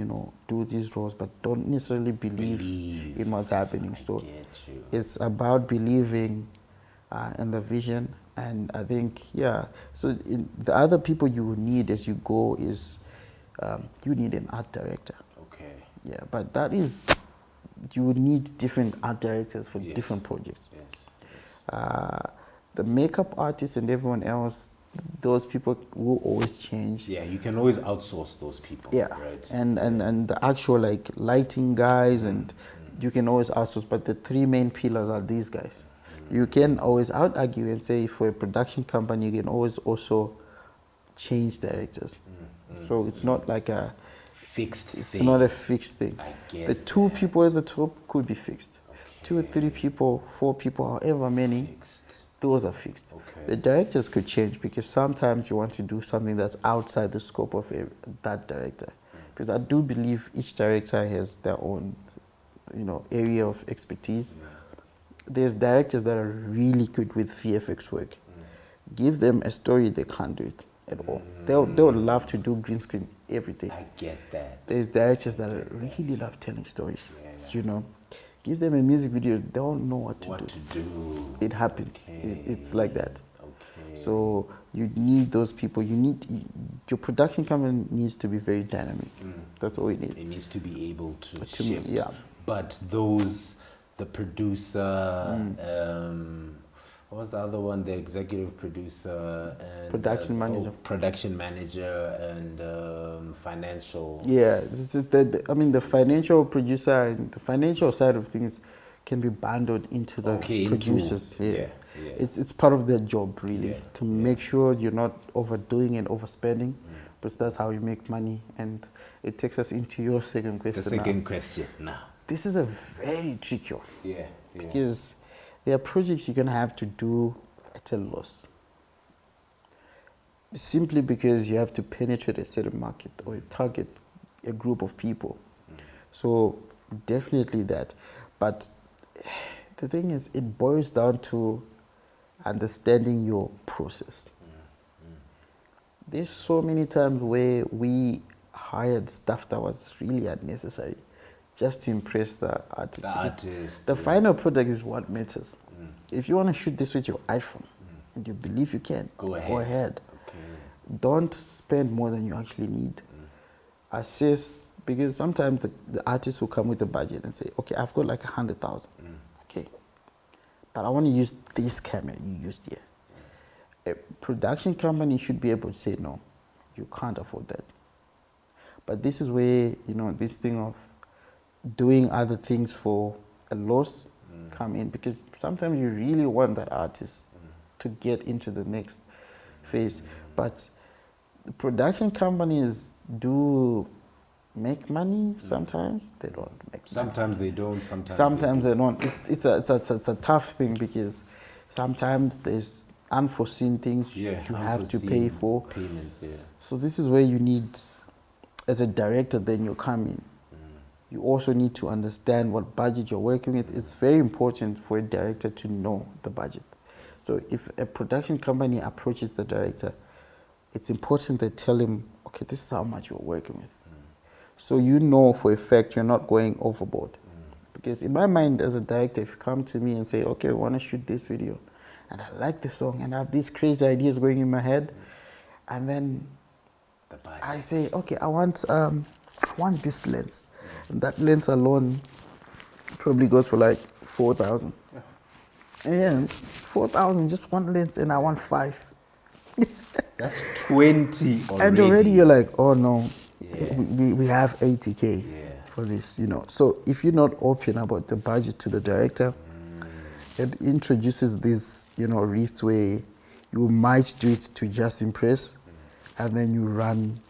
do these roles, but don't necessarily believe in what's happening. So it's about believing in the vision. And I think, so the other people you need as you go is you need an art director. Okay. Yeah, but that is, you would need different art directors for different projects. Yes. The makeup artists and everyone else, those people will always change. Yeah, you can always outsource those people. Yeah, Right. and the actual like lighting guys and you can always outsource, but the three main pillars are these guys. You can always out-argue and say for a production company, you can always also change directors. So it's not like a fixed it's thing. not a fixed thing. I get the two that. people at the top could be fixed. Okay. 2 or 3 people, 4 people, however many, Fixed. those are fixed. Okay. The directors could change because sometimes you want to do something that's outside the scope of that director. Because I do believe each director has their own, area of expertise. There's directors that are really good with VFX work. Give them a story, they can't do it at all. They'll love to do green screen everything. I get that. There's directors that really love telling stories. Give them a music video, they don't know what to do. It happens. Okay. It's like that. Okay. So you need those people. Your production company needs to be very dynamic. That's all it needs. It needs to be able to To shift. yeah. But the producer, what was the other one? The executive producer and Production manager. Production manager and financial. Yeah, the financial producer and the financial side of things can be bundled into the producers. Yeah. It's part of their job really to Yeah. make sure you're not overdoing and overspending, because that's how you make money. And it takes us into your second question. The second question now. This is a very tricky one. Yeah. Because there are projects you're going to have to do at a loss. Simply because you have to penetrate a certain market or target a group of people. So definitely that. But the thing is, it boils down to understanding your process. There's so many times where we hired stuff that was really unnecessary just to impress the artist. The final product is what matters. If you want to shoot this with your iPhone and you believe you can, go ahead. Okay. Don't spend more than you actually need. Assess, because sometimes the artists will come with a budget and say, okay, I've got like 100,000. Okay, but I want to use this camera you used here. A production company should be able to say, no, you can't afford that. But this is where, this thing of doing other things for a loss come in, because sometimes you really want that artist to get into the next phase. But the production companies do make money. Sometimes they don't make money. Sometimes they don't. Sometimes they don't. It's a tough thing, because sometimes there's unforeseen things you have to pay for. Payments, So this is where you need, as a director, then you come in. You also need to understand what budget you're working with. It's very important for a director to know the budget. So if a production company approaches the director, it's important they tell him, okay, this is how much you're working with. So you know for a fact you're not going overboard. Because in my mind as a director, if you come to me and say, okay, I want to shoot this video, and I like the song, and I have these crazy ideas going in my head, and then I say, okay, I want this lens. And that lens alone probably goes for like 4,000. And 4,000, just one lens, and I want 5. That's 20 already. And already you're like, oh no, we have 80K for this, So if you're not open about the budget to the director, it introduces this, rift where you might do it to just impress, and then you run,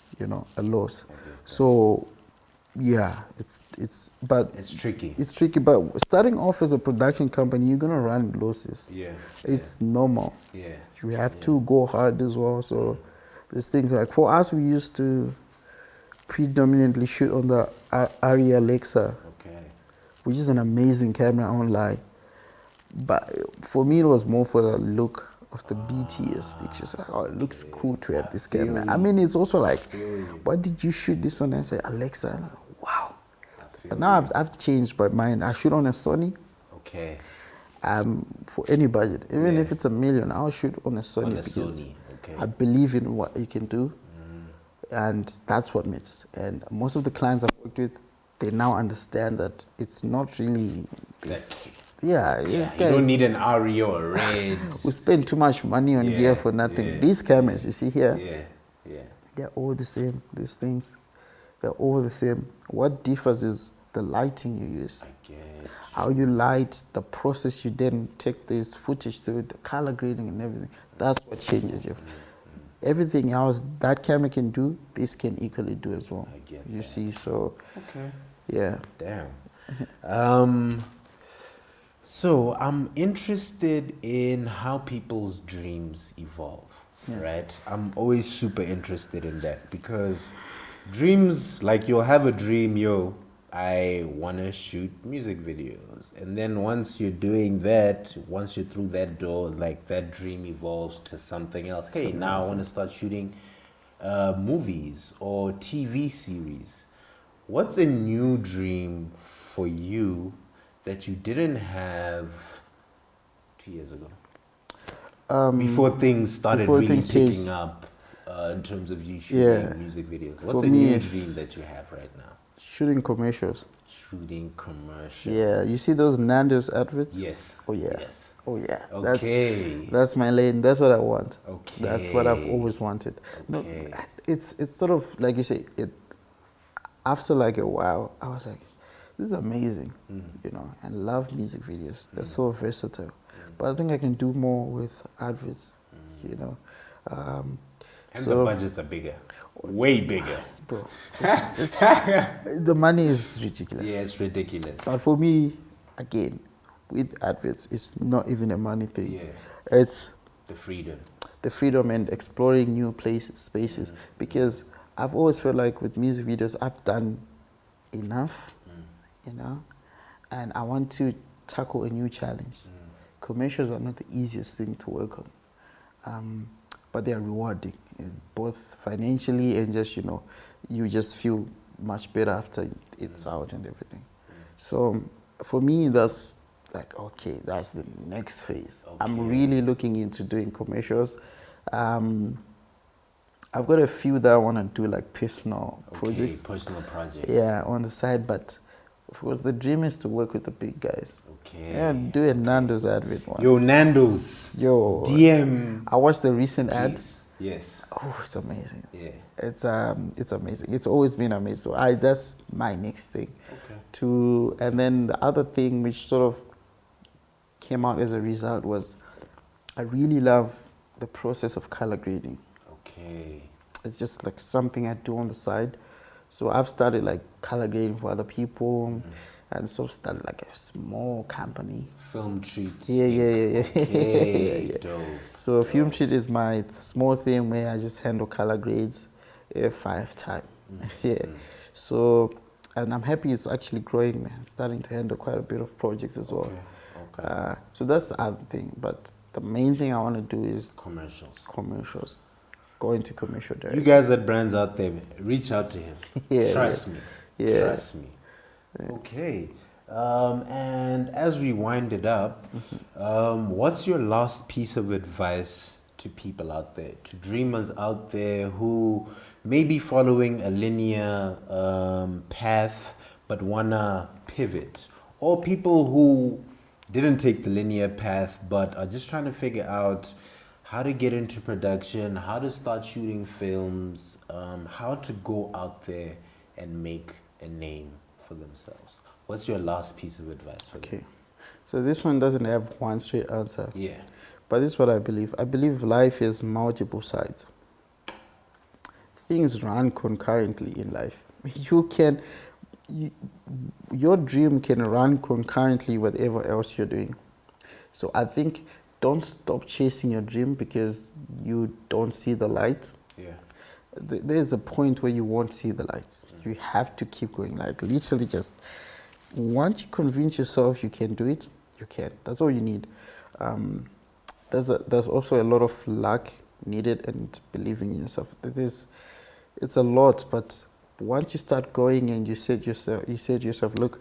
a loss. So yeah, it's tricky. It's tricky, but starting off as a production company, you're gonna run losses. It's normal. You have to go hard as well. So there's things like, for us, we used to predominantly shoot on the Arri Alexa, which is an amazing camera, I won't lie. But for me, it was more for the look of the BTS pictures. Like, oh, it looks cool to have this feel camera. you. I mean, it's also like, feel you. why did you shoot this one? And I say, Alexa, and I'm like, wow. feel But now I've changed my mind. I shoot on a Sony. Okay. For any budget, even Yeah. if it's $1 million, I'll shoot on a Sony On a because Sony, okay. I believe in what you can do, and that's what matters. And most of the clients I've worked with, they now understand that it's not really this. That- Yeah, Yeah, you guys, don't need an RE or a red. we spend too much money on Yeah, gear for nothing. yeah, These cameras you see here, yeah. they're all the same. These things, they're all the same. What differs is the lighting you use. I get How you light, the process you then take this footage through, the color grading and everything. That's what changes you. Everything else that camera can do, this can equally do as well. I get you that. see, so Okay. yeah. Damn. So I'm interested in how people's dreams evolve, right? I'm always super interested in that because dreams, like you'll have a dream, I want to shoot music videos. And then once you're doing that, once you're through that door, like that dream evolves to something else. Hey, now I want to start shooting movies or TV series. What's a new dream for you that you didn't have 2 years ago? Before things started before really things picking changed. up in terms of you shooting music videos. What's For a me, new it's dream that you have right now? Shooting commercials. Shooting commercials. Yeah, you see those Nando's adverts? Yes. Oh yeah. Yes. Oh yeah. Okay. That's my lane. That's what I want. Okay. That's what I've always wanted. No, Okay. it's sort of like you say. It after like a while, I was like, this is amazing, you know. And love music videos. They're so versatile. But I think I can do more with adverts, you know. And so- the budgets are bigger. Way bigger. Bro, the money is ridiculous. Yeah, it's ridiculous. But for me, again, with adverts, it's not even a money thing. Yeah. It's The freedom. the freedom and exploring new places, spaces. Because I've always felt like with music videos, I've done enough, you know, and I want to tackle a new challenge. Commercials are not the easiest thing to work on, but they are rewarding, both financially and just, you know, you just feel much better after it's out and everything. So for me, that's like, okay, that's the next phase. I'm Okay. really looking into doing commercials. I've got a few that I want to do, like personal projects. Personal projects. Yeah, on the side, but of course the dream is to work with the big guys. Okay. Yeah, do a Nando's advert once. Yo, Nando's. Yo, DM. I watched the recent ad. Yes. Oh, it's amazing. Yeah. It's amazing. It's always been amazing. So that's my next thing. Okay. And then the other thing which sort of came out as a result was I really love the process of color grading. Okay. It's just like something I do on the side. So I've started like color grading for other people and sort of started like a small company. Film treats. Yeah. Okay. Yeah. Dope. So Film Sheet is my small thing where I just handle color grades 5 times. Yeah. So, and I'm happy it's actually growing, man. Starting to handle quite a bit of projects as well. Okay. So that's the other thing. But the main thing I want to do is Commercials. Go into commercial You direction. guys at brands out there, reach out to him. Yeah, Trust me. Yeah. Trust me. Okay. And as we wind it up, what's your last piece of advice to people out there, to dreamers out there who may be following a linear path but wanna pivot, or people who didn't take the linear path but are just trying to figure out how to get into production, how to start shooting films, how to go out there and make a name for themselves? What's your last piece of advice for them? Okay. So this one doesn't have one straight answer. Yeah. But this is what I believe. I believe life has multiple sides. Things run concurrently in life. Your dream can run concurrently with whatever else you're doing. So I think don't stop chasing your dream because you don't see the light. Yeah. There's a point where you won't see the light. You have to keep going. Like literally just, once you convince yourself you can do it, you can. That's all you need. there's also a lot of luck needed and believing in yourself. It's a lot, but once you start going and you say to yourself, look,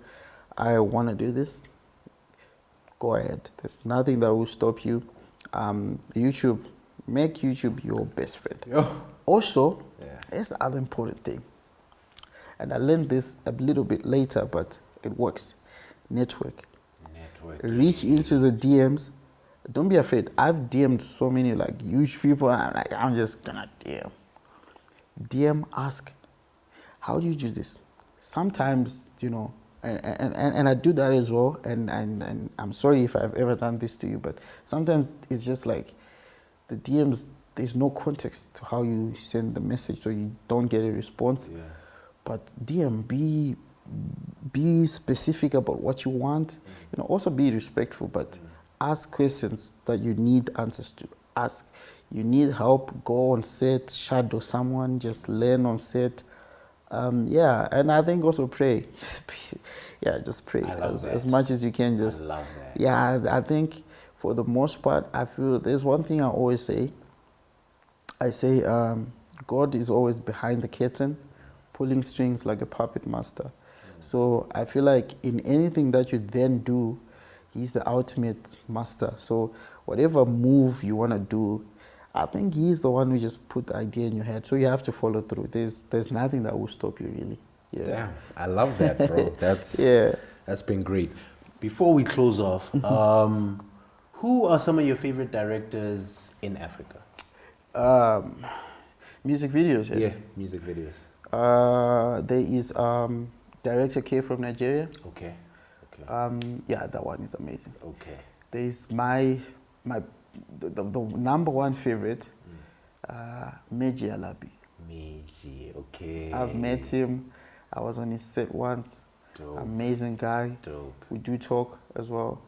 I want to do this, go ahead. There's nothing that will stop you. YouTube, make YouTube your best friend. Yo. Also, Yeah. here's the other important thing, and I learned this a little bit later, but it works. Network. Reach into the DMs. Don't be afraid. I've DM'd so many like huge people, and I'm just gonna DM. DM, ask, how do you do this? Sometimes, and I do that as well, and I'm sorry if I've ever done this to you, but sometimes it's just like the DMs, there's no context to how you send the message, so you don't get a response. Yeah. But DM, be specific about what you want. Also be respectful, but ask questions that you need answers to. Ask. You need help, go on set, shadow someone, just learn on set. And I think also pray. Yeah, just pray as much as you can. Just I love that. Yeah, I think for the most part, I feel there's one thing I always say. I say God is always behind the curtain, pulling strings like a puppet master. So I feel like in anything that you then do, he's the ultimate master. So whatever move you want to do, I think he's the one who just put the idea in your head. So you have to follow through. There's nothing that will stop you, really. Yeah. Damn, I love that, bro. That's been great. Before we close off, who are some of your favorite directors in Africa? Music videos. Yeah, music videos. There is Director K from Nigeria. Okay. Yeah, that one is amazing. Okay. There is the number one favorite, Meji Alabi. Meji, okay. I've met him. I was on his set once. Dope. Amazing guy. Dope. We do talk as well.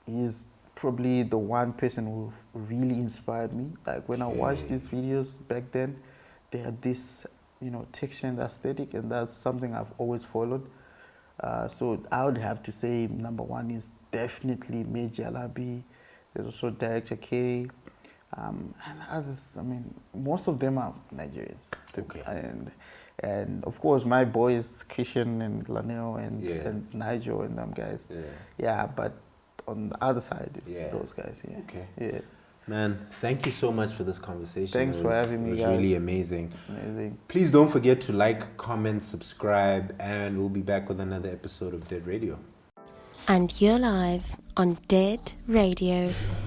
He's probably the one person who really inspired me. Like when I watched these videos back then, they had this, texture and aesthetic, and that's something I've always followed. So I would have to say number one is definitely Meji Alabi. There's also Director K. And others, most of them are Nigerians. Okay. And of course, my boys, Christian and Laneo and Nigel and them guys. Yeah, but on the other side, it's those guys. Yeah. Okay. Yeah. Man, thank you so much for this conversation. Thanks for having me, guys. It was really amazing. Amazing. Please don't forget to like, comment, subscribe, and we'll be back with another episode of Dead Radio. And you're live on Dead Radio.